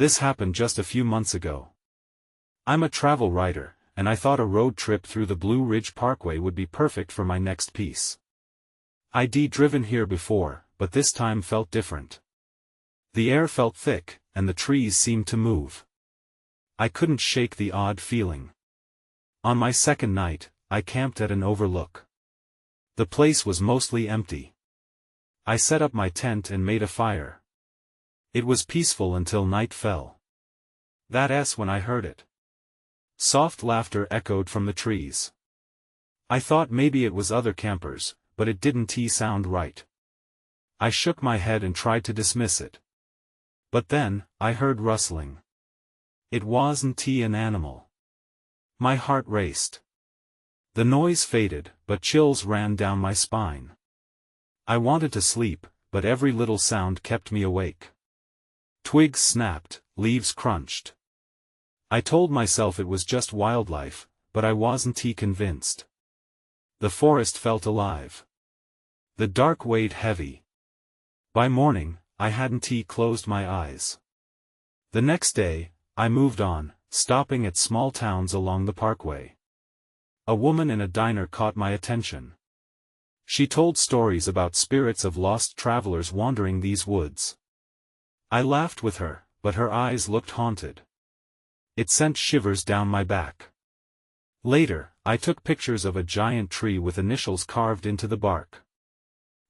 This happened just a few months ago. I'm a travel writer, and I thought a road trip through the Blue Ridge Parkway would be perfect for my next piece. I'd driven here before, but this time felt different. The air felt thick, and the trees seemed to move. I couldn't shake the odd feeling. On my second night, I camped at an overlook. The place was mostly empty. I set up my tent and made a fire. It was peaceful until night fell. That's when I heard it. Soft laughter echoed from the trees. I thought maybe it was other campers, but it didn't sound right. I shook my head and tried to dismiss it. But then, I heard rustling. It wasn't an animal. My heart raced. The noise faded, but chills ran down my spine. I wanted to sleep, but every little sound kept me awake. Twigs snapped, leaves crunched. I told myself it was just wildlife, but I wasn't convinced. The forest felt alive. The dark weighed heavy. By morning, I hadn't closed my eyes. The next day, I moved on, stopping at small towns along the parkway. A woman in a diner caught my attention. She told stories about spirits of lost travelers wandering these woods. I laughed with her, but her eyes looked haunted. It sent shivers down my back. Later, I took pictures of a giant tree with initials carved into the bark.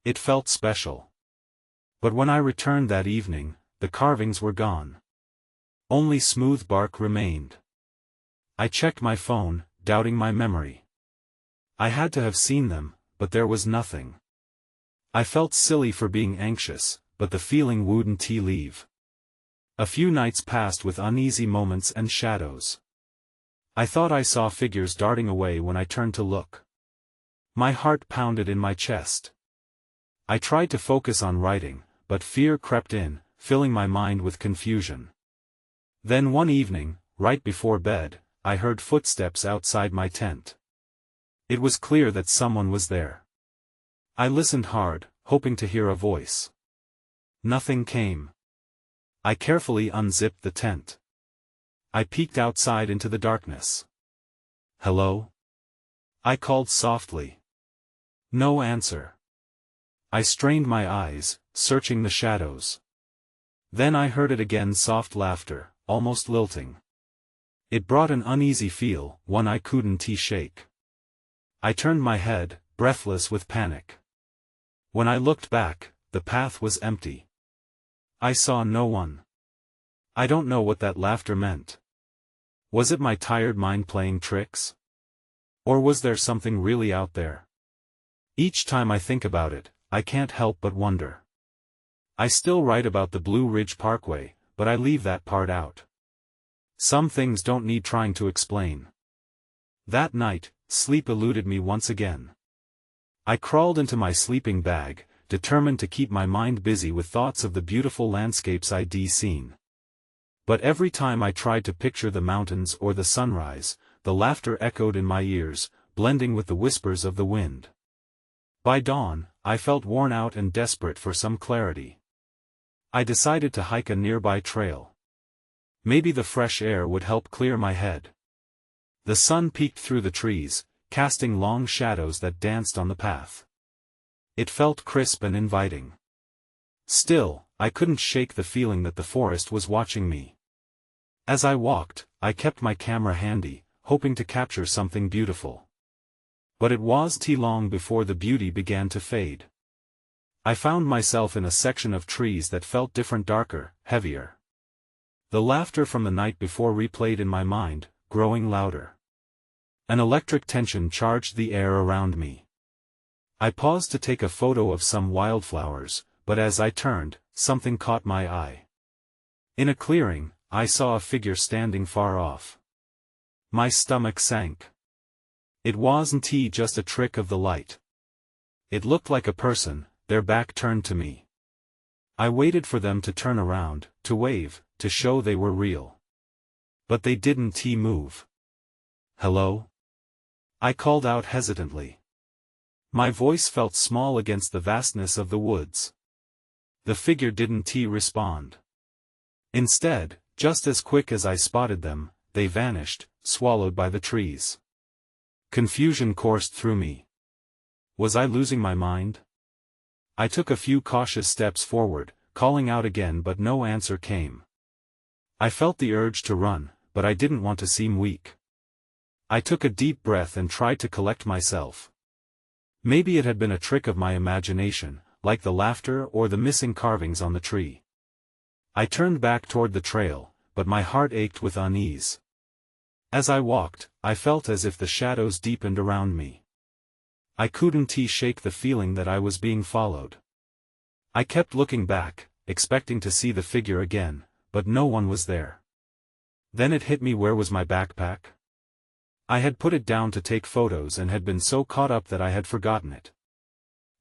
It felt special. But when I returned that evening, the carvings were gone. Only smooth bark remained. I checked my phone, doubting my memory. I had to have seen them, but there was nothing. I felt silly for being anxious, but the feeling wouldn't leave. A few nights passed with uneasy moments and shadows. I thought I saw figures darting away when I turned to look. My heart pounded in my chest. I tried to focus on writing, but fear crept in, filling my mind with confusion. Then one evening, right before bed, I heard footsteps outside my tent. It was clear that someone was there. I listened hard, hoping to hear a voice. Nothing came. I carefully unzipped the tent. I peeked outside into the darkness. "Hello?" I called softly. No answer. I strained my eyes, searching the shadows. Then I heard it again, soft laughter, almost lilting. It brought an uneasy feel, one I couldn't shake. I turned my head, breathless with panic. When I looked back, the path was empty. I saw no one. I don't know what that laughter meant. Was it my tired mind playing tricks? Or was there something really out there? Each time I think about it, I can't help but wonder. I still write about the Blue Ridge Parkway, but I leave that part out. Some things don't need trying to explain. That night, sleep eluded me once again. I crawled into my sleeping bag, determined to keep my mind busy with thoughts of the beautiful landscapes I'd seen. But every time I tried to picture the mountains or the sunrise, the laughter echoed in my ears, blending with the whispers of the wind. By dawn, I felt worn out and desperate for some clarity. I decided to hike a nearby trail. Maybe the fresh air would help clear my head. The sun peeked through the trees, casting long shadows that danced on the path. It felt crisp and inviting. Still, I couldn't shake the feeling that the forest was watching me. As I walked, I kept my camera handy, hoping to capture something beautiful. But it was too long before the beauty began to fade. I found myself in a section of trees that felt different, darker, heavier. The laughter from the night before replayed in my mind, growing louder. An electric tension charged the air around me. I paused to take a photo of some wildflowers, but as I turned, something caught my eye. In a clearing, I saw a figure standing far off. My stomach sank. It wasn't just a trick of the light. It looked like a person, their back turned to me. I waited for them to turn around, to wave, to show they were real. But they didn't move. "Hello?" I called out hesitantly. My voice felt small against the vastness of the woods. The figure didn't respond. Instead, Just as quick as I spotted them, they vanished, swallowed by the trees. Confusion coursed through me. Was I losing my mind? I took a few cautious steps forward, calling out again, but no answer came. I felt the urge to run, but I didn't want to seem weak. I took a deep breath and tried to collect myself. Maybe it had been a trick of my imagination, like the laughter or the missing carvings on the tree. I turned back toward the trail, but my heart ached with unease. As I walked, I felt as if the shadows deepened around me. I couldn't shake the feeling that I was being followed. I kept looking back, expecting to see the figure again, but no one was there. Then it hit me, where was my backpack? I had put it down to take photos and had been so caught up that I had forgotten it.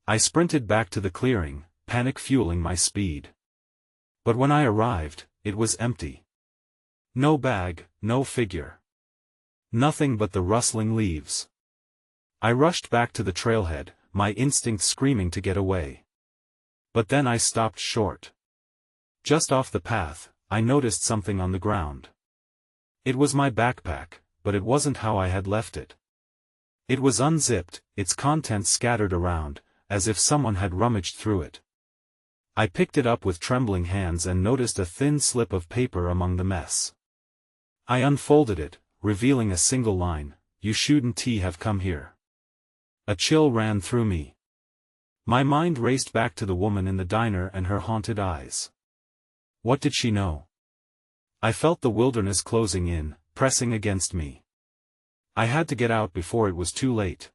I sprinted back to the clearing, panic fueling my speed. But when I arrived, it was empty. No bag, no figure. Nothing but the rustling leaves. I rushed back to the trailhead, my instincts screaming to get away. But then I stopped short. Just off the path, I noticed something on the ground. It was my backpack, but it wasn't how I had left it. It was unzipped, its contents scattered around, as if someone had rummaged through it. I picked it up with trembling hands and noticed a thin slip of paper among the mess. I unfolded it, revealing a single line, "You shouldn't have come here." A chill ran through me. My mind raced back to the woman in the diner and her haunted eyes. What did she know? I felt the wilderness closing in, pressing against me. I had to get out before it was too late.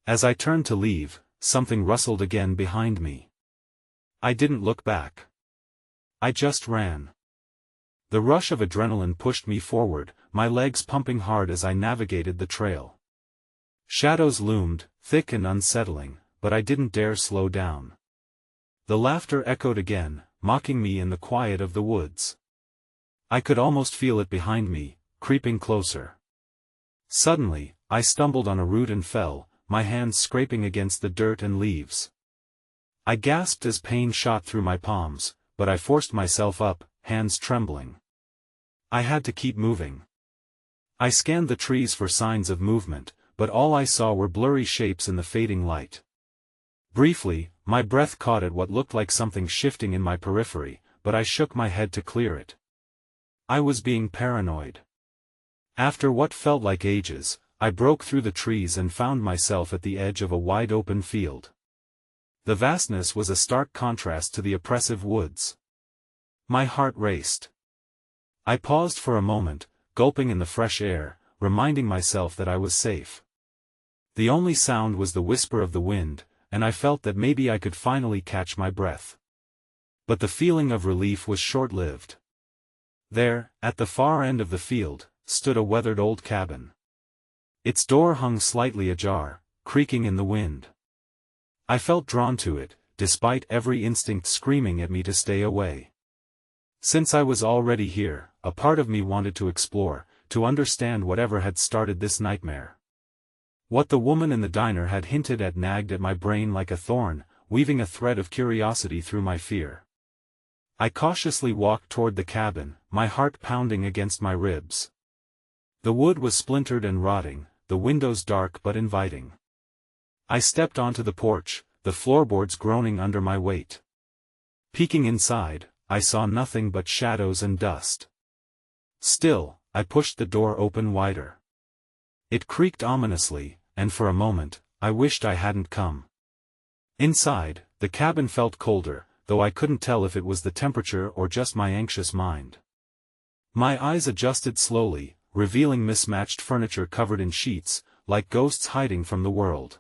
As I turned to leave, something rustled again behind me. I didn't look back. I just ran. The rush of adrenaline pushed me forward, my legs pumping hard as I navigated the trail. Shadows loomed, thick and unsettling, but I didn't dare slow down. The laughter echoed again, mocking me in the quiet of the woods. I could almost feel it behind me, creeping closer. Suddenly, I stumbled on a root and fell, my hands scraping against the dirt and leaves. I gasped as pain shot through my palms, but I forced myself up, hands trembling. I had to keep moving. I scanned the trees for signs of movement, but all I saw were blurry shapes in the fading light. Briefly, my breath caught at what looked like something shifting in my periphery, but I shook my head to clear it. I was being paranoid. After what felt like ages, I broke through the trees and found myself at the edge of a wide-open field. The vastness was a stark contrast to the oppressive woods. My heart raced. I paused for a moment, gulping in the fresh air, reminding myself that I was safe. The only sound was the whisper of the wind, and I felt that maybe I could finally catch my breath. But the feeling of relief was short-lived. There, at the far end of the field, stood a weathered old cabin. Its door hung slightly ajar, creaking in the wind. I felt drawn to it, despite every instinct screaming at me to stay away. Since I was already here, a part of me wanted to explore, to understand whatever had started this nightmare. What the woman in the diner had hinted at nagged at my brain like a thorn, weaving a thread of curiosity through my fear. I cautiously walked toward the cabin, my heart pounding against my ribs. The wood was splintered and rotting, the windows dark but inviting. I stepped onto the porch, the floorboards groaning under my weight. Peeking inside, I saw nothing but shadows and dust. Still, I pushed the door open wider. It creaked ominously, and for a moment, I wished I hadn't come. Inside, the cabin felt colder, though I couldn't tell if it was the temperature or just my anxious mind. My eyes adjusted slowly, revealing mismatched furniture covered in sheets, like ghosts hiding from the world.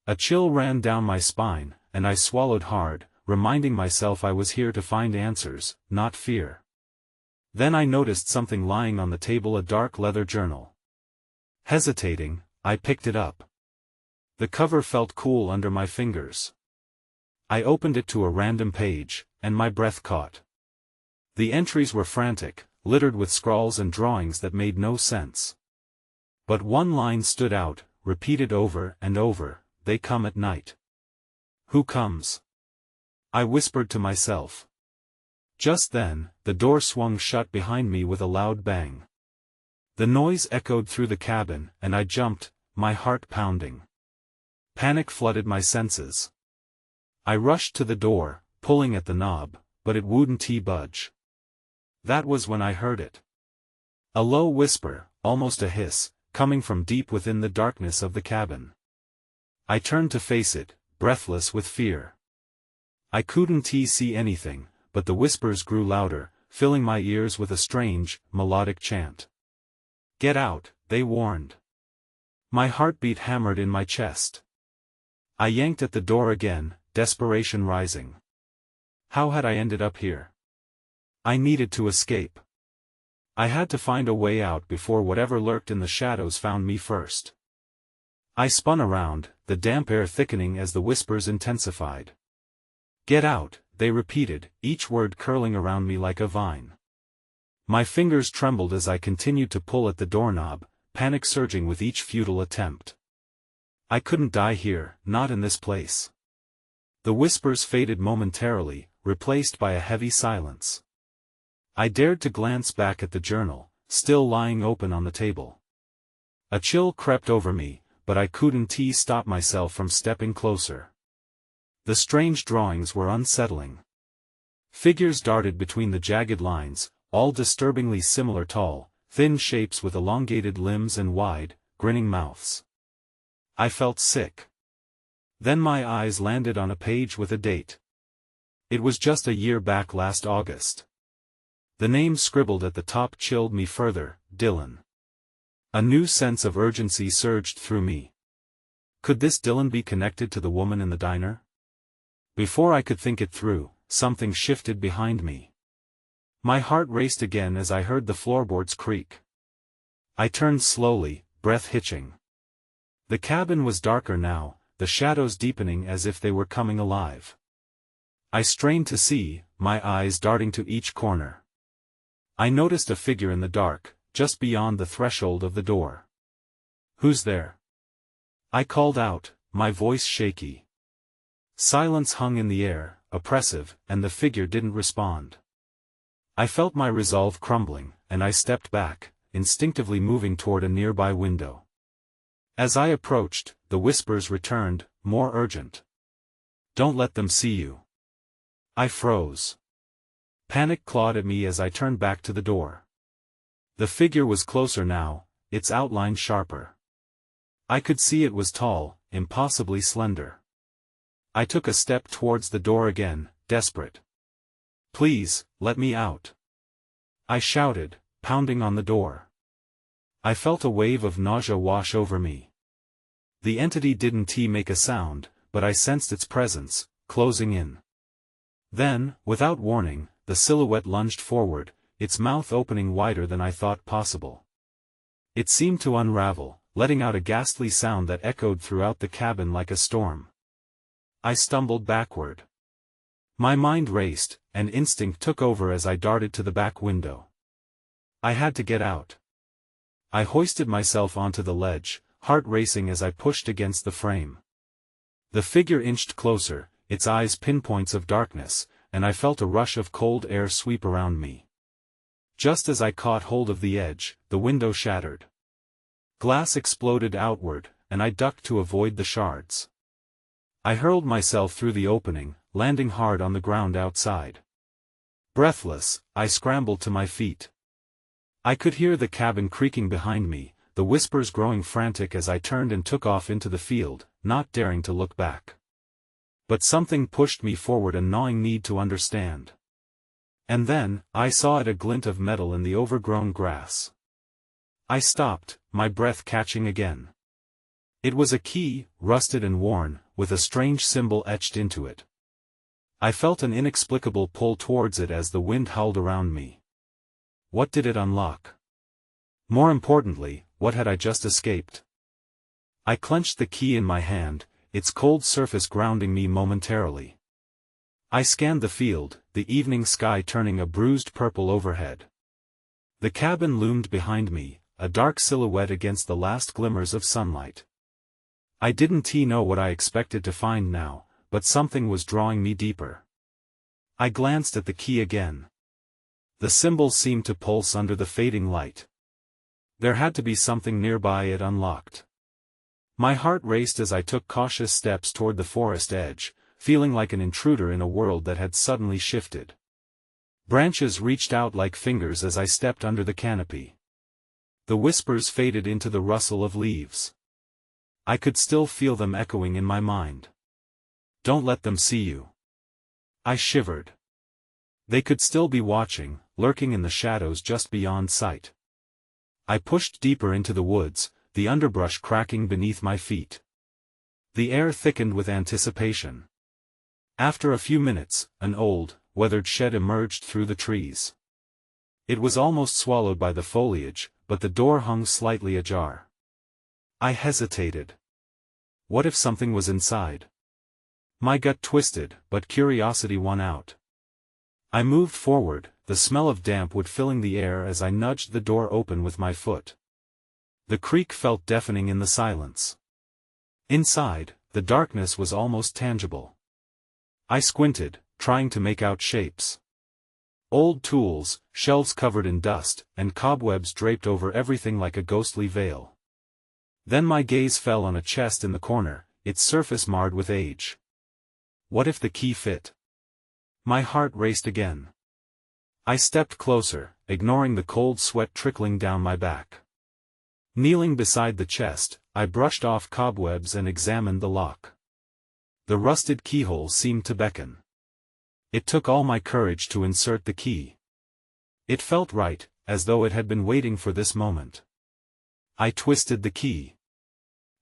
A chill ran down my spine, and I swallowed hard, reminding myself I was here to find answers, not fear. Then I noticed something lying on the table, a dark leather journal. Hesitating, I picked it up. The cover felt cool under my fingers. I opened it to a random page, and my breath caught. The entries were frantic, littered with scrawls and drawings that made no sense. But one line stood out, repeated over and over, "They come at night." Who comes? I whispered to myself. Just then, the door swung shut behind me with a loud bang. The noise echoed through the cabin, and I jumped, my heart pounding. Panic flooded my senses. I rushed to the door, pulling at the knob, but it wouldn't budge. That was when I heard it. A low whisper, almost a hiss, coming from deep within the darkness of the cabin. I turned to face it, breathless with fear. I couldn't see anything, but the whispers grew louder, filling my ears with a strange, melodic chant. "Get out," they warned. My heartbeat hammered in my chest. I yanked at the door again, desperation rising. How had I ended up here? I needed to escape. I had to find a way out before whatever lurked in the shadows found me first. I spun around, the damp air thickening as the whispers intensified. "Get out," they repeated, each word curling around me like a vine. My fingers trembled as I continued to pull at the doorknob, panic surging with each futile attempt. I couldn't die here, not in this place. The whispers faded momentarily, replaced by a heavy silence. I dared to glance back at the journal, still lying open on the table. A chill crept over me, but I couldn't stop myself from stepping closer. The strange drawings were unsettling. Figures darted between the jagged lines, all disturbingly similar tall, thin shapes with elongated limbs and wide, grinning mouths. I felt sick. Then my eyes landed on a page with a date. It was just a year back last August. The name scribbled at the top chilled me further, Dylan. A new sense of urgency surged through me. Could this Dylan be connected to the woman in the diner? Before I could think it through, something shifted behind me. My heart raced again as I heard the floorboards creak. I turned slowly, breath hitching. The cabin was darker now, the shadows deepening as if they were coming alive. I strained to see, my eyes darting to each corner. I noticed a figure in the dark, just beyond the threshold of the door. "Who's there?" I called out, my voice shaky. Silence hung in the air, oppressive, and the figure didn't respond. I felt my resolve crumbling, and I stepped back, instinctively moving toward a nearby window. As I approached, the whispers returned, more urgent. "Don't let them see you." I froze. Panic clawed at me as I turned back to the door. The figure was closer now, its outline sharper. I could see it was tall, impossibly slender. I took a step towards the door again, desperate. "Please, let me out," I shouted, pounding on the door. I felt a wave of nausea wash over me. The entity didn't make a sound, but I sensed its presence, closing in. Then, without warning, the silhouette lunged forward, its mouth opening wider than I thought possible. It seemed to unravel, letting out a ghastly sound that echoed throughout the cabin like a storm. I stumbled backward. My mind raced, and instinct took over as I darted to the back window. I had to get out. I hoisted myself onto the ledge, heart racing as I pushed against the frame. The figure inched closer, its eyes pinpoints of darkness, and I felt a rush of cold air sweep around me. Just as I caught hold of the edge, the window shattered. Glass exploded outward, and I ducked to avoid the shards. I hurled myself through the opening, landing hard on the ground outside. Breathless, I scrambled to my feet. I could hear the cabin creaking behind me, the whispers growing frantic as I turned and took off into the field, not daring to look back. But something pushed me forward, a gnawing need to understand. And then, I saw a glint of metal in the overgrown grass. I stopped, my breath catching again. It was a key, rusted and worn, with a strange symbol etched into it. I felt an inexplicable pull towards it as the wind howled around me. What did it unlock? More importantly, what had I just escaped? I clenched the key in my hand, its cold surface grounding me momentarily. I scanned the field, the evening sky turning a bruised purple overhead. The cabin loomed behind me, a dark silhouette against the last glimmers of sunlight. I didn't know what I expected to find now, but something was drawing me deeper. I glanced at the key again. The symbol seemed to pulse under the fading light. There had to be something nearby it unlocked. My heart raced as I took cautious steps toward the forest edge, feeling like an intruder in a world that had suddenly shifted. Branches reached out like fingers as I stepped under the canopy. The whispers faded into the rustle of leaves. I could still feel them echoing in my mind. Don't let them see you. I shivered. They could still be watching, lurking in the shadows just beyond sight. I pushed deeper into the woods, the underbrush cracking beneath my feet. The air thickened with anticipation. After a few minutes, an old, weathered shed emerged through the trees. It was almost swallowed by the foliage, but the door hung slightly ajar. I hesitated. What if something was inside? My gut twisted, but curiosity won out. I moved forward, the smell of damp wood filling the air as I nudged the door open with my foot. The creak felt deafening in the silence. Inside, the darkness was almost tangible. I squinted, trying to make out shapes. Old tools, shelves covered in dust, and cobwebs draped over everything like a ghostly veil. Then my gaze fell on a chest in the corner, its surface marred with age. What if the key fit? My heart raced again. I stepped closer, ignoring the cold sweat trickling down my back. Kneeling beside the chest, I brushed off cobwebs and examined the lock. The rusted keyhole seemed to beckon. It took all my courage to insert the key. It felt right, as though it had been waiting for this moment. I twisted the key.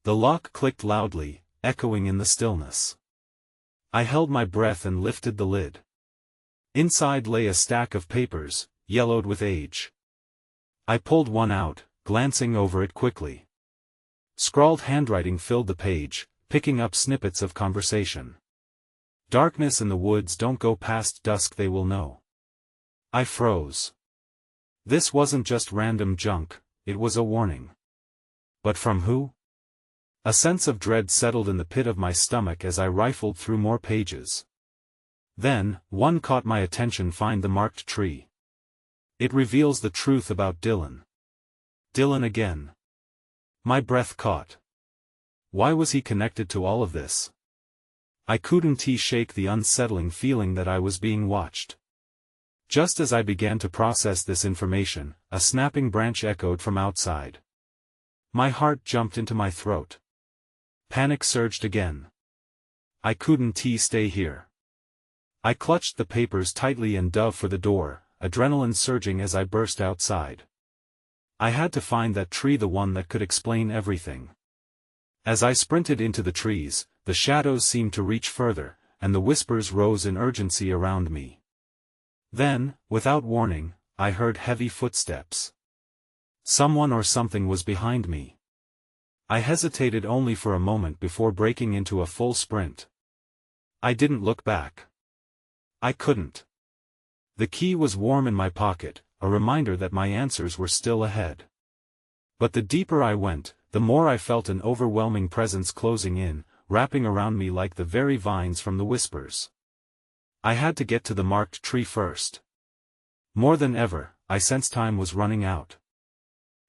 The lock clicked loudly, echoing in the stillness. I held my breath and lifted the lid. Inside lay a stack of papers, yellowed with age. I pulled one out, glancing over it quickly. Scrawled handwriting filled the page, picking up snippets of conversation. Darkness in the woods don't go past dusk, they will know. I froze. This wasn't just random junk, it was a warning. But from who? A sense of dread settled in the pit of my stomach as I rifled through more pages. Then, one caught my attention: find the marked tree. It reveals the truth about Dylan. Dylan again. My breath caught. Why was he connected to all of this? I couldn't shake the unsettling feeling that I was being watched. Just as I began to process this information, a snapping branch echoed from outside. My heart jumped into my throat. Panic surged again. I couldn't stay here. I clutched the papers tightly and dove for the door, adrenaline surging as I burst outside. I had to find that tree, the one that could explain everything. As I sprinted into the trees, the shadows seemed to reach further, and the whispers rose in urgency around me. Then, without warning, I heard heavy footsteps. Someone or something was behind me. I hesitated only for a moment before breaking into a full sprint. I didn't look back. I couldn't. The key was warm in my pocket, a reminder that my answers were still ahead. But the deeper I went, the more I felt an overwhelming presence closing in, wrapping around me like the very vines from the whispers. I had to get to the marked tree first. More than ever, I sensed time was running out.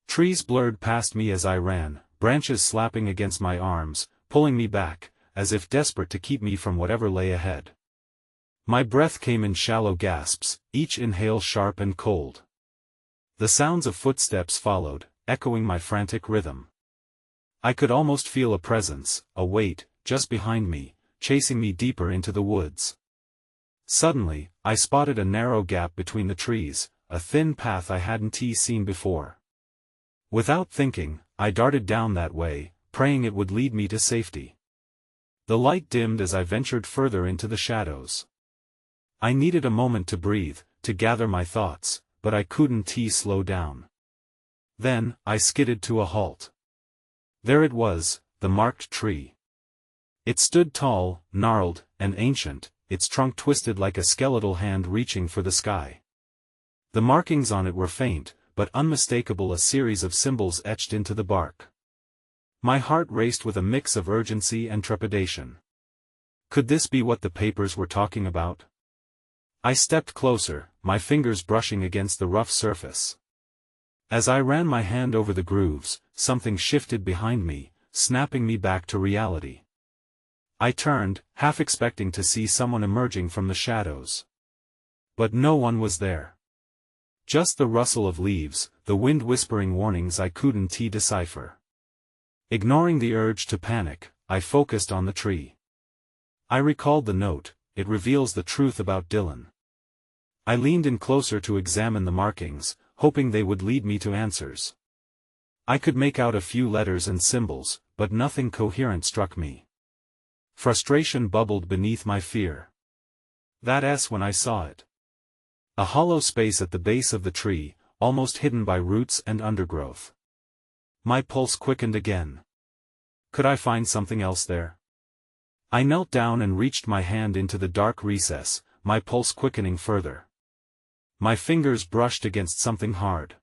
Trees blurred past me as I ran, branches slapping against my arms, pulling me back, as if desperate to keep me from whatever lay ahead. My breath came in shallow gasps, each inhale sharp and cold. The sounds of footsteps followed, echoing my frantic rhythm. I could almost feel a presence, a weight, just behind me, chasing me deeper into the woods. Suddenly, I spotted a narrow gap between the trees, a thin path I hadn't seen before. Without thinking, I darted down that way, praying it would lead me to safety. The light dimmed as I ventured further into the shadows. I needed a moment to breathe, to gather my thoughts, but I couldn't slow down. Then, I skidded to a halt. There it was, the marked tree. It stood tall, gnarled, and ancient, its trunk twisted like a skeletal hand reaching for the sky. The markings on it were faint, but unmistakable, a series of symbols etched into the bark. My heart raced with a mix of urgency and trepidation. Could this be what the papers were talking about? I stepped closer, my fingers brushing against the rough surface. As I ran my hand over the grooves, something shifted behind me, snapping me back to reality. I turned, half expecting to see someone emerging from the shadows. But no one was there. Just the rustle of leaves, the wind whispering warnings I couldn't decipher. Ignoring the urge to panic, I focused on the tree. I recalled the note. It reveals the truth about Dylan. I leaned in closer to examine the markings, hoping they would lead me to answers. I could make out a few letters and symbols, but nothing coherent struck me. Frustration bubbled beneath my fear. That S when I saw it. A hollow space at the base of the tree, almost hidden by roots and undergrowth. My pulse quickened again. Could I find something else there? I knelt down and reached my hand into the dark recess, my pulse quickening further. My fingers brushed against something hard.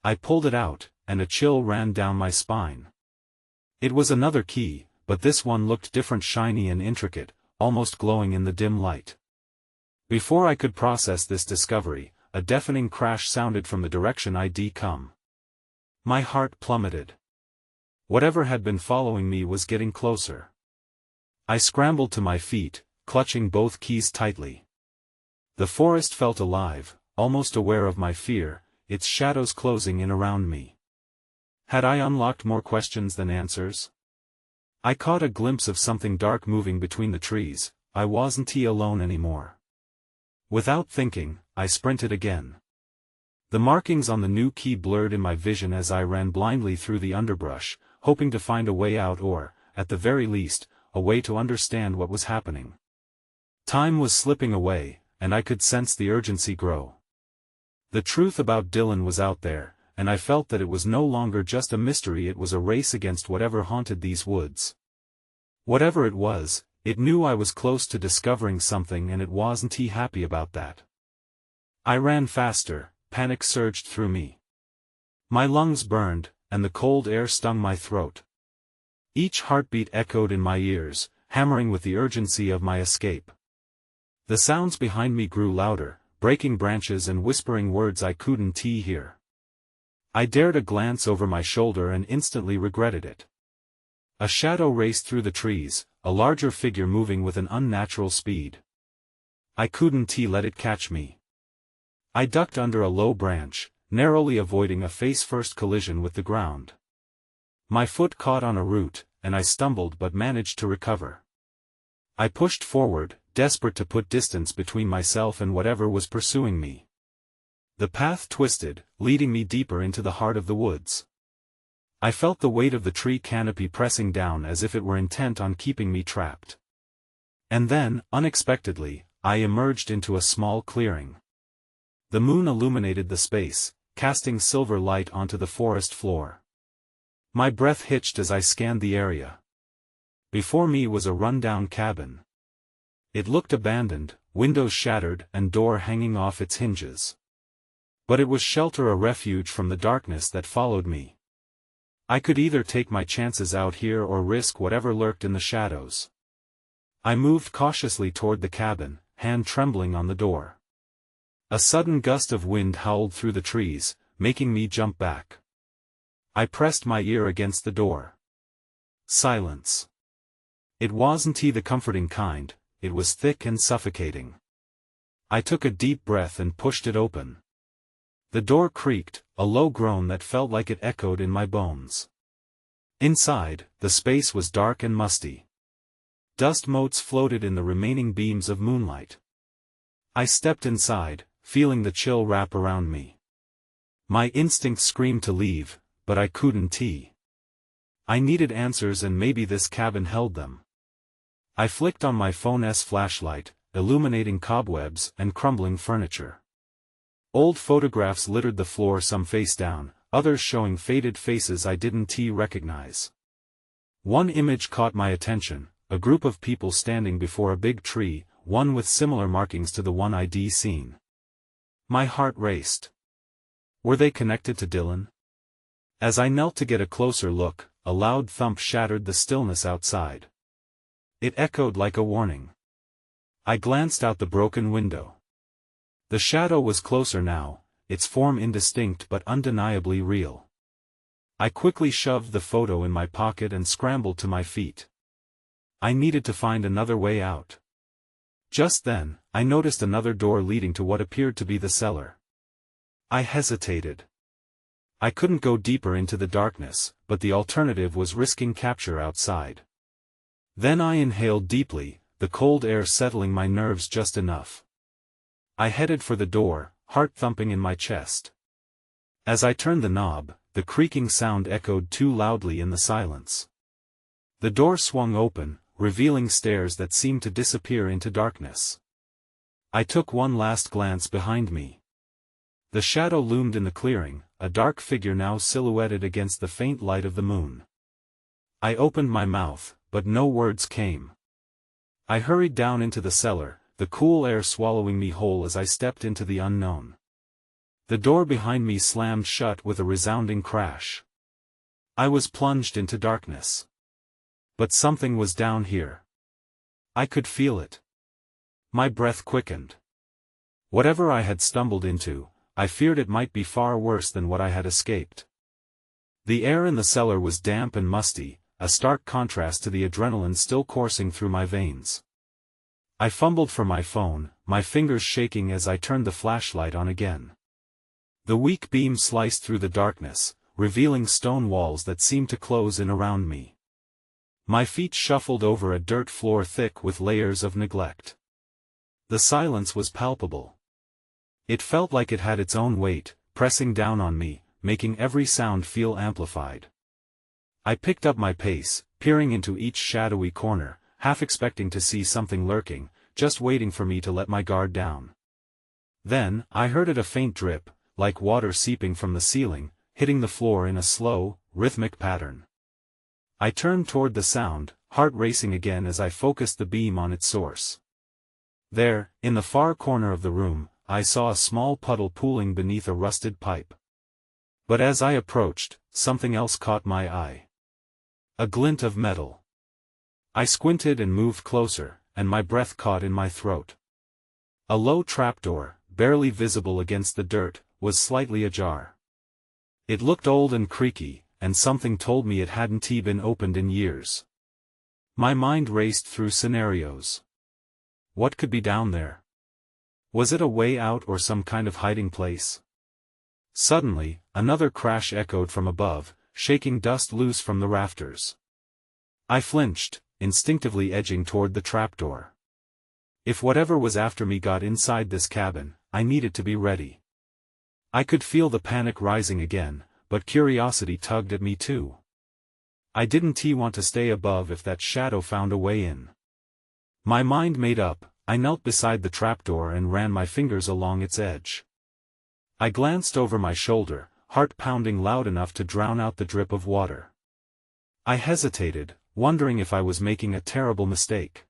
I pulled it out, and a chill ran down my spine. It was another key, but this one looked different, shiny and intricate, almost glowing in the dim light. Before I could process this discovery, a deafening crash sounded from the direction I'd come. My heart plummeted. Whatever had been following me was getting closer. I scrambled to my feet, clutching both keys tightly. The forest felt alive, almost aware of my fear, its shadows closing in around me. Had I unlocked more questions than answers? I caught a glimpse of something dark moving between the trees. I wasn't alone anymore. Without thinking, I sprinted again. The markings on the new key blurred in my vision as I ran blindly through the underbrush, hoping to find a way out or, at the very least, a way to understand what was happening. Time was slipping away, and I could sense the urgency grow. The truth about Dylan was out there, and I felt that it was no longer just a mystery, it was a race against whatever haunted these woods. Whatever it was, it knew I was close to discovering something, and it wasn't happy about that. I ran faster, panic surged through me. My lungs burned, and the cold air stung my throat. Each heartbeat echoed in my ears, hammering with the urgency of my escape. The sounds behind me grew louder, breaking branches and whispering words I couldn't hear. I dared a glance over my shoulder and instantly regretted it. A shadow raced through the trees, a larger figure moving with an unnatural speed. I couldn't let it catch me. I ducked under a low branch, narrowly avoiding a face-first collision with the ground. My foot caught on a root, and I stumbled but managed to recover. I pushed forward, desperate to put distance between myself and whatever was pursuing me. The path twisted, leading me deeper into the heart of the woods. I felt the weight of the tree canopy pressing down as if it were intent on keeping me trapped. And then, unexpectedly, I emerged into a small clearing. The moon illuminated the space, casting silver light onto the forest floor. My breath hitched as I scanned the area. Before me was a rundown cabin. It looked abandoned, windows shattered and door hanging off its hinges. But it was shelter, a refuge from the darkness that followed me. I could either take my chances out here or risk whatever lurked in the shadows. I moved cautiously toward the cabin, hand trembling on the door. A sudden gust of wind howled through the trees, making me jump back. I pressed my ear against the door. Silence. It wasn't the comforting kind, it was thick and suffocating. I took a deep breath and pushed it open. The door creaked, a low groan that felt like it echoed in my bones. Inside, the space was dark and musty. Dust motes floated in the remaining beams of moonlight. I stepped inside, feeling the chill wrap around me. My instinct screamed to leave, but I couldn't. I needed answers, and maybe this cabin held them. I flicked on my phone's flashlight, illuminating cobwebs and crumbling furniture. Old photographs littered the floor, some face down, others showing faded faces I didn't recognize. One image caught my attention, a group of people standing before a big tree, one with similar markings to the one I'd seen. My heart raced. Were they connected to Dylan? As I knelt to get a closer look, a loud thump shattered the stillness outside. It echoed like a warning. I glanced out the broken window. The shadow was closer now, its form indistinct but undeniably real. I quickly shoved the photo in my pocket and scrambled to my feet. I needed to find another way out. Just then, I noticed another door leading to what appeared to be the cellar. I hesitated. I couldn't go deeper into the darkness, but the alternative was risking capture outside. Then I inhaled deeply, the cold air settling my nerves just enough. I headed for the door, heart thumping in my chest. As I turned the knob, the creaking sound echoed too loudly in the silence. The door swung open, revealing stairs that seemed to disappear into darkness. I took one last glance behind me. The shadow loomed in the clearing, a dark figure now silhouetted against the faint light of the moon. I opened my mouth, but no words came. I hurried down into the cellar, the cool air swallowing me whole as I stepped into the unknown. The door behind me slammed shut with a resounding crash. I was plunged into darkness. But something was down here. I could feel it. My breath quickened. Whatever I had stumbled into, I feared it might be far worse than what I had escaped. The air in the cellar was damp and musty, a stark contrast to the adrenaline still coursing through my veins. I fumbled for my phone, my fingers shaking as I turned the flashlight on again. The weak beam sliced through the darkness, revealing stone walls that seemed to close in around me. My feet shuffled over a dirt floor thick with layers of neglect. The silence was palpable. It felt like it had its own weight, pressing down on me, making every sound feel amplified. I picked up my pace, peering into each shadowy corner, half expecting to see something lurking, just waiting for me to let my guard down. Then, I heard a faint drip, like water seeping from the ceiling, hitting the floor in a slow, rhythmic pattern. I turned toward the sound, heart racing again as I focused the beam on its source. There, in the far corner of the room, I saw a small puddle pooling beneath a rusted pipe. But as I approached, something else caught my eye. A glint of metal. I squinted and moved closer, and my breath caught in my throat. A low trapdoor, barely visible against the dirt, was slightly ajar. It looked old and creaky, and something told me it hadn't been opened in years. My mind raced through scenarios. What could be down there? Was it a way out or some kind of hiding place? Suddenly, another crash echoed from above, shaking dust loose from the rafters. I flinched, instinctively edging toward the trapdoor. If whatever was after me got inside this cabin, I needed to be ready. I could feel the panic rising again, but curiosity tugged at me too. I didn't want to stay above if that shadow found a way in. My mind made up, I knelt beside the trapdoor and ran my fingers along its edge. I glanced over my shoulder, heart pounding loud enough to drown out the drip of water. I hesitated, wondering if I was making a terrible mistake.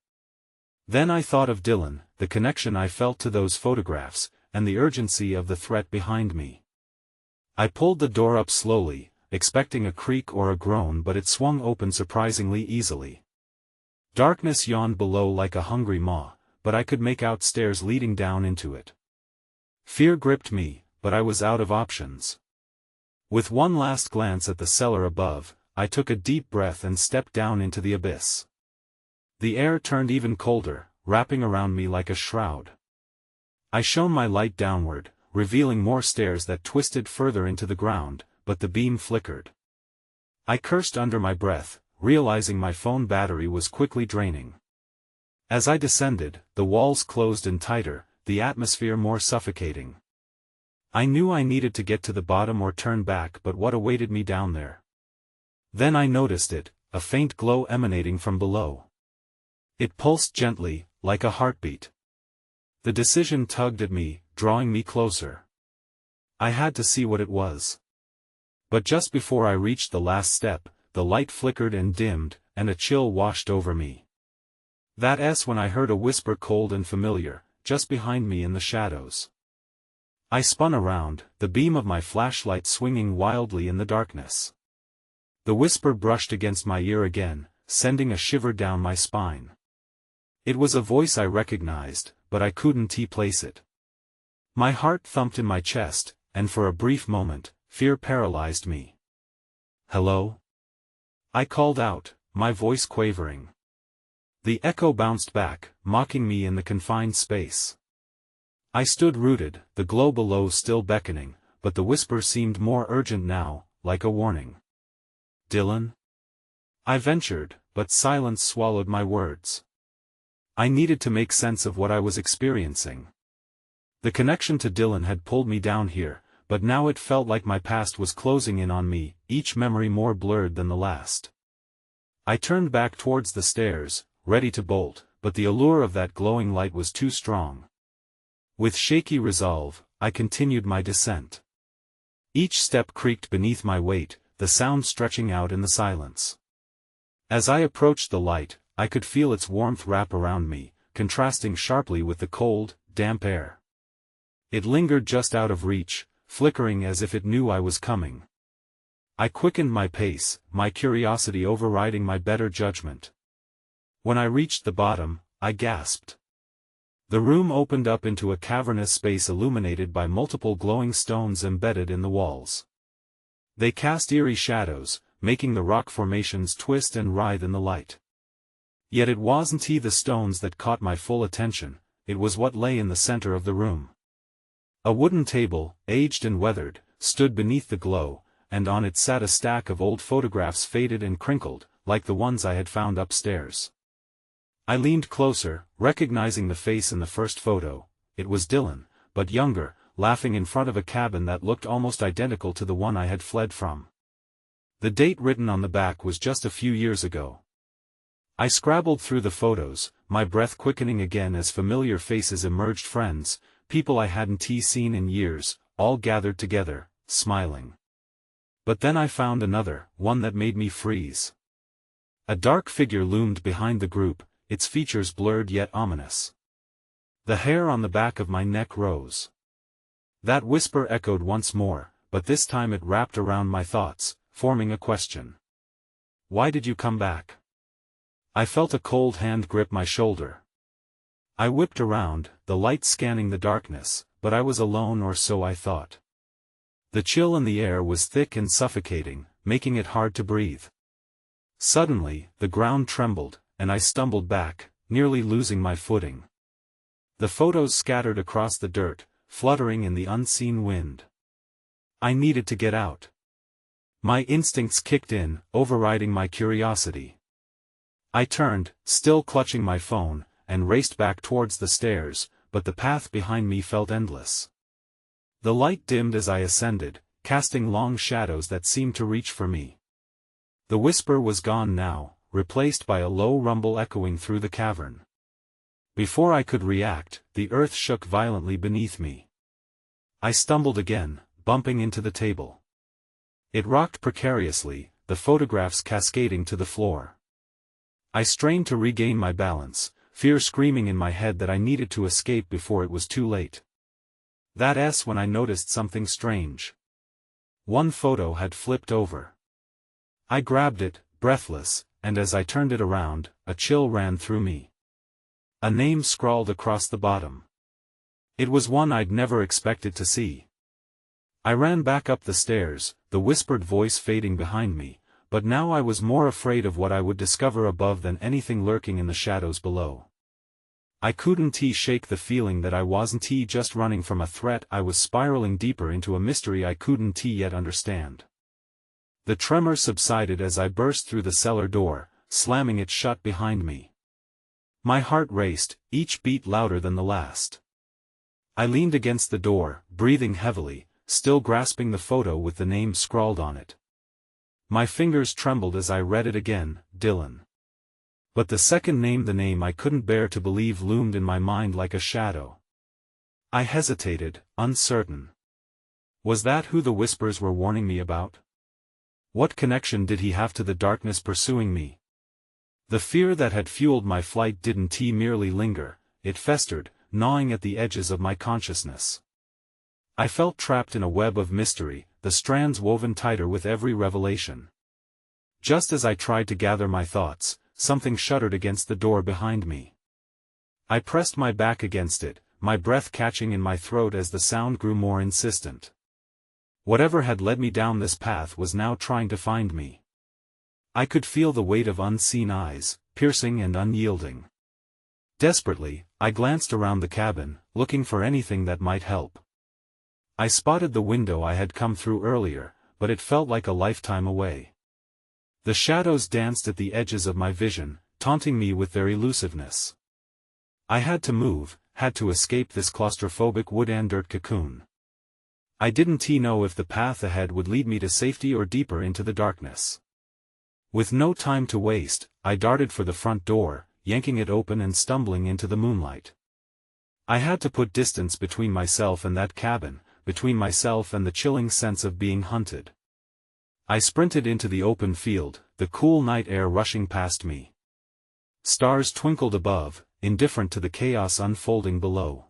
Then I thought of Dylan, the connection I felt to those photographs, and the urgency of the threat behind me. I pulled the door up slowly, expecting a creak or a groan, but it swung open surprisingly easily. Darkness yawned below like a hungry maw, but I could make out stairs leading down into it. Fear gripped me, but I was out of options. With one last glance at the cellar above, I took a deep breath and stepped down into the abyss. The air turned even colder, wrapping around me like a shroud. I shone my light downward, revealing more stairs that twisted further into the ground, but the beam flickered. I cursed under my breath, realizing my phone battery was quickly draining. As I descended, the walls closed in tighter, the atmosphere more suffocating. I knew I needed to get to the bottom or turn back, but what awaited me down there? Then I noticed it, a faint glow emanating from below. It pulsed gently, like a heartbeat. The decision tugged at me, drawing me closer. I had to see what it was. But just before I reached the last step, the light flickered and dimmed, and a chill washed over me. That's when I heard a whisper cold and familiar, just behind me in the shadows. I spun around, the beam of my flashlight swinging wildly in the darkness. The whisper brushed against my ear again, sending a shiver down my spine. It was a voice I recognized, but I couldn't place it. My heart thumped in my chest, and for a brief moment, fear paralyzed me. "Hello?" I called out, my voice quavering. The echo bounced back, mocking me in the confined space. I stood rooted, the glow below still beckoning, but the whisper seemed more urgent now, like a warning. "Dylan?" I ventured, but silence swallowed my words. I needed to make sense of what I was experiencing. The connection to Dylan had pulled me down here, but now it felt like my past was closing in on me, each memory more blurred than the last. I turned back towards the stairs, ready to bolt, but the allure of that glowing light was too strong. With shaky resolve, I continued my descent. Each step creaked beneath my weight, the sound stretching out in the silence. As I approached the light, I could feel its warmth wrap around me, contrasting sharply with the cold, damp air. It lingered just out of reach, flickering as if it knew I was coming. I quickened my pace, my curiosity overriding my better judgment. When I reached the bottom, I gasped. The room opened up into a cavernous space illuminated by multiple glowing stones embedded in the walls. They cast eerie shadows, making the rock formations twist and writhe in the light. Yet it wasn't the stones that caught my full attention, it was what lay in the center of the room. A wooden table, aged and weathered, stood beneath the glow, and on it sat a stack of old photographs faded and crinkled, like the ones I had found upstairs. I leaned closer, recognizing the face in the first photo. It was Dylan, but younger, laughing in front of a cabin that looked almost identical to the one I had fled from. The date written on the back was just a few years ago. I scrabbled through the photos, my breath quickening again as familiar faces emerged, friends, people I hadn't seen in years, all gathered together, smiling. But then I found another, one that made me freeze. A dark figure loomed behind the group, its features blurred yet ominous. The hair on the back of my neck rose. That whisper echoed once more, but this time it wrapped around my thoughts, forming a question. "Why did you come back?" I felt a cold hand grip my shoulder. I whipped around, the light scanning the darkness, but I was alone, or so I thought. The chill in the air was thick and suffocating, making it hard to breathe. Suddenly, the ground trembled, and I stumbled back, nearly losing my footing. The photos scattered across the dirt, fluttering in the unseen wind. I needed to get out. My instincts kicked in, overriding my curiosity. I turned, still clutching my phone, and raced back towards the stairs, but the path behind me felt endless. The light dimmed as I ascended, casting long shadows that seemed to reach for me. The whisper was gone now, replaced by a low rumble echoing through the cavern. Before I could react, the earth shook violently beneath me. I stumbled again, bumping into the table. It rocked precariously, the photographs cascading to the floor. I strained to regain my balance, fear screaming in my head that I needed to escape before it was too late. That's when I noticed something strange. One photo had flipped over. I grabbed it, breathless, and as I turned it around, a chill ran through me. A name scrawled across the bottom. It was one I'd never expected to see. I ran back up the stairs, the whispered voice fading behind me, but now I was more afraid of what I would discover above than anything lurking in the shadows below. I couldn't shake the feeling that I wasn't just running from a threat, I was spiraling deeper into a mystery I couldn't yet understand. The tremor subsided as I burst through the cellar door, slamming it shut behind me. My heart raced, each beat louder than the last. I leaned against the door, breathing heavily, still grasping the photo with the name scrawled on it. My fingers trembled as I read it again, Dylan. But the second name, the name I couldn't bear to believe, loomed in my mind like a shadow. I hesitated, uncertain. Was that who the whispers were warning me about? What connection did he have to the darkness pursuing me? The fear that had fueled my flight didn't merely linger, it festered, gnawing at the edges of my consciousness. I felt trapped in a web of mystery, the strands woven tighter with every revelation. Just as I tried to gather my thoughts, something shuddered against the door behind me. I pressed my back against it, my breath catching in my throat as the sound grew more insistent. Whatever had led me down this path was now trying to find me. I could feel the weight of unseen eyes, piercing and unyielding. Desperately, I glanced around the cabin, looking for anything that might help. I spotted the window I had come through earlier, but it felt like a lifetime away. The shadows danced at the edges of my vision, taunting me with their elusiveness. I had to move, had to escape this claustrophobic wood and dirt cocoon. I didn't know if the path ahead would lead me to safety or deeper into the darkness. With no time to waste, I darted for the front door, yanking it open and stumbling into the moonlight. I had to put distance between myself and that cabin, between myself and the chilling sense of being hunted. I sprinted into the open field, the cool night air rushing past me. Stars twinkled above, indifferent to the chaos unfolding below.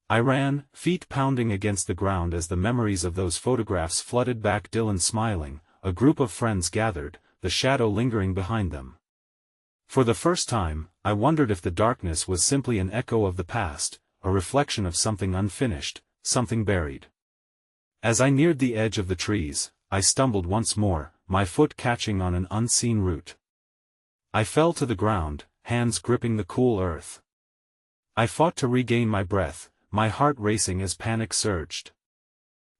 I ran, feet pounding against the ground as the memories of those photographs flooded back. Dylan smiling, a group of friends gathered, the shadow lingering behind them. For the first time, I wondered if the darkness was simply an echo of the past, a reflection of something unfinished, something buried. As I neared the edge of the trees, I stumbled once more, my foot catching on an unseen root. I fell to the ground, hands gripping the cool earth. I fought to regain my breath, my heart racing as panic surged.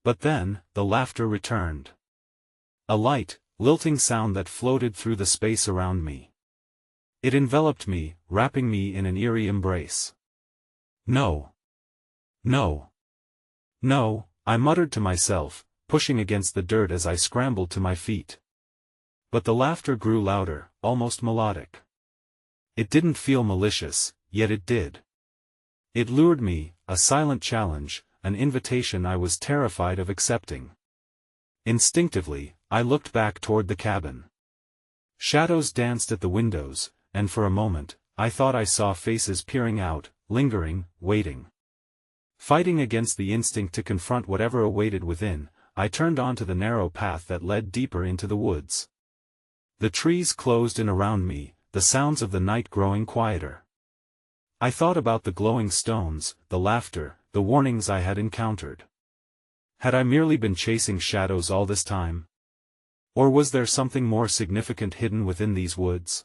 But then, the laughter returned. A light, lilting sound that floated through the space around me. It enveloped me, wrapping me in an eerie embrace. No. No. No, I muttered to myself, pushing against the dirt as I scrambled to my feet. But the laughter grew louder, almost melodic. It didn't feel malicious, yet it did. It lured me, a silent challenge, an invitation I was terrified of accepting. Instinctively, I looked back toward the cabin. Shadows danced at the windows, and for a moment, I thought I saw faces peering out, lingering, waiting. Fighting against the instinct to confront whatever awaited within, I turned onto the narrow path that led deeper into the woods. The trees closed in around me, the sounds of the night growing quieter. I thought about the glowing stones, the laughter, the warnings I had encountered. Had I merely been chasing shadows all this time? Or was there something more significant hidden within these woods?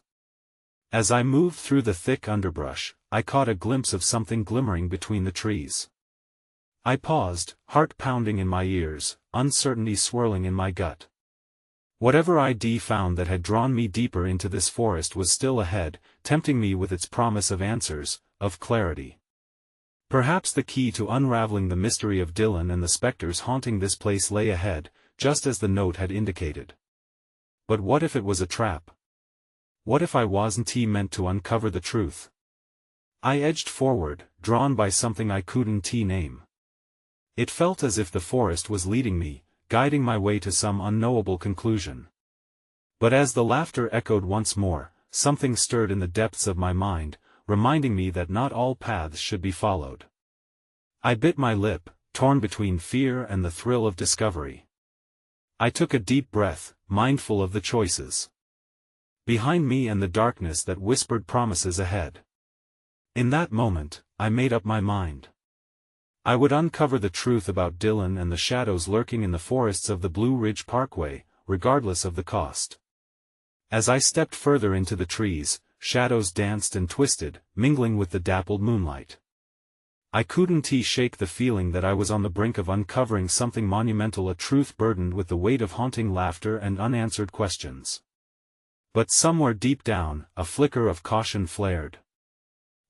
As I moved through the thick underbrush, I caught a glimpse of something glimmering between the trees. I paused, heart pounding in my ears, uncertainty swirling in my gut. Whatever I'd found that had drawn me deeper into this forest was still ahead, tempting me with its promise of answers, of clarity. Perhaps the key to unraveling the mystery of Dylan and the specters haunting this place lay ahead, just as the note had indicated. But what if it was a trap? What if I wasn't meant to uncover the truth? I edged forward, drawn by something I couldn't name. It felt as if the forest was leading me, guiding my way to some unknowable conclusion. But as the laughter echoed once more, something stirred in the depths of my mind, reminding me that not all paths should be followed. I bit my lip, torn between fear and the thrill of discovery. I took a deep breath, mindful of the choices behind me and the darkness that whispered promises ahead. In that moment, I made up my mind. I would uncover the truth about Dylan and the shadows lurking in the forests of the Blue Ridge Parkway, regardless of the cost. As I stepped further into the trees, shadows danced and twisted, mingling with the dappled moonlight. I couldn't shake the feeling that I was on the brink of uncovering something monumental, a truth burdened with the weight of haunting laughter and unanswered questions. But somewhere deep down, a flicker of caution flared.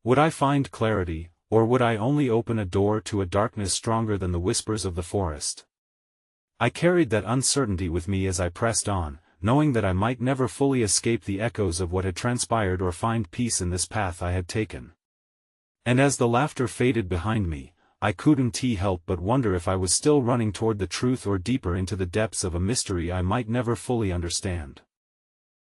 Would I find clarity, or would I only open a door to a darkness stronger than the whispers of the forest? I carried that uncertainty with me as I pressed on, knowing that I might never fully escape the echoes of what had transpired or find peace in this path I had taken. And as the laughter faded behind me, I couldn't help but wonder if I was still running toward the truth or deeper into the depths of a mystery I might never fully understand.